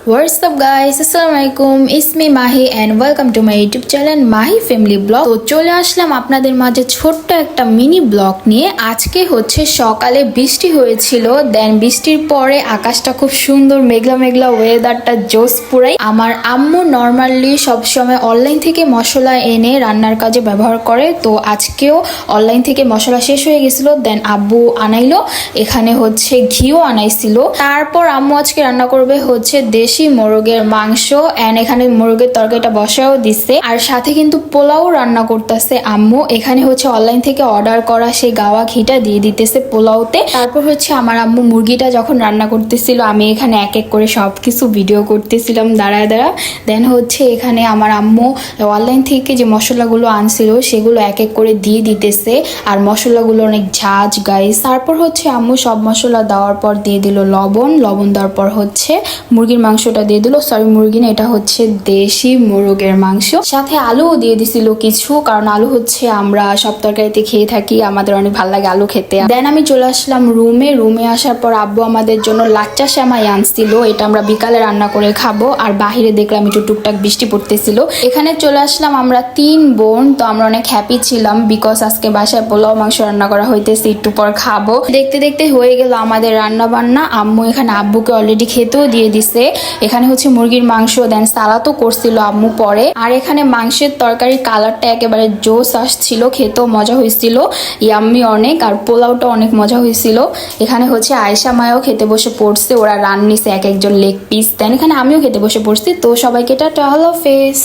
What's up guys, Assalamualaikum, it's me Mahi and welcome to my YouTube channel Mahi Family Blog। তো চলে আসলাম আপনাদের মাঝে ছোট্ট একটা মিনি ব্লগ নিয়ে। আজকে হচ্ছে সকালে বৃষ্টি হয়েছিল, দেন বৃষ্টির পরে আকাশটা খুব সুন্দর মেঘলা মেঘলা, ওয়েদারটা জোস পুরাই। আমার আম্মু নর্মালি সবসময় অনলাইন থেকে মশলা এনে রান্নার কাজে ব্যবহার করে, তো আজকেও অনলাইন থেকে মশলা শেষ হয়ে গেছিল, দেন আব্বু আনাইলো। এখানে হচ্ছে ঘিও আনাইছিল। তারপর আম্মু আজকে রান্না করবে হচ্ছে দেশি মোরগের মাংস, এন্ড এখানে মোরগের তরকারিটা বসাও দিছে, আর সাথে কিন্তু পোলাও রান্না করতেছে আম্মু। এখানে হচ্ছে অনলাইন থেকে অর্ডার করা সেই গাওয়া ঘিটা দিয়ে দিতেছে পোলাওতে। তারপর হচ্ছে আমার আম্মু মুরগিটা যখন রান্না করতেছিল, আমি এখানে এক এক করে সবকিছু ভিডিও করতেছিলাম দাঁড়ায় দাঁড়া। দেন হচ্ছে এখানে আমার আম্মু অনলাইন থেকে যে মশলাগুলো আনছিল সেগুলো এক এক করে দিয়ে দিতেছে, আর মশলাগুলো অনেক ঝাঁজ গাইস। তারপর হচ্ছে আম্মু সব মশলা দেওয়ার পর দিয়ে দিল লবণ দেওয়ার পর হচ্ছে মুরগির মাংসটা দিয়ে দিল। সরি, মুরগি না, এটা হচ্ছে দেশি মোরগের মাংস। সাথে আলুও দিয়ে দিছিল কিছু, কারণ আলু হচ্ছে আমরা সব তরকারিতে খেয়ে থাকি, আমাদের অনেক ভালো লাগে আলু খেতে। দেন আমি চলে আসলাম রুমে আসার পর আব্বু আমাদের জন্য লাচ্চা সেমাই আনছিল, এটা আমরা বিকালে রান্না করে খাবো। আর বাহিরে দেখলাম একটু টুকটাক বৃষ্টি পড়তেছিল। এখানে চলে আসলাম আমরা 3 বোন, তো আমরা অনেক হ্যাপি ছিলাম বিকজ আজকে বাসায় পোলাও মাংস রান্না করা হইতেছে, একটু পর খাবো। দেখতে দেখতে হয়ে গেল আমাদের রান্না বান্না। আম্মু এখানে আব্বুকে অলরেডি খেতেও দিয়ে দিছে। এখানে হচ্ছে মুরগির মাংস, দেন সালাদও করছিল আম্মু পরে। আর এখানে মাংসের তরকারি কালারটা একেবারে জোস আসছিল, খেতেও মজা হয়েছিল, ইয়াম্মি অনেক। আর পোলাওটা অনেক মজা হয়েছিল। এখানে হচ্ছে আয়েশা মায়াও খেতে বসে পড়ছে, ওরা রান নিছে এক একজন লেগ পিস। দেন এখানে আমিও খেতে বসে পড়ছি। তো সবাইকে টাটা, আল্লাহ হাফেজ।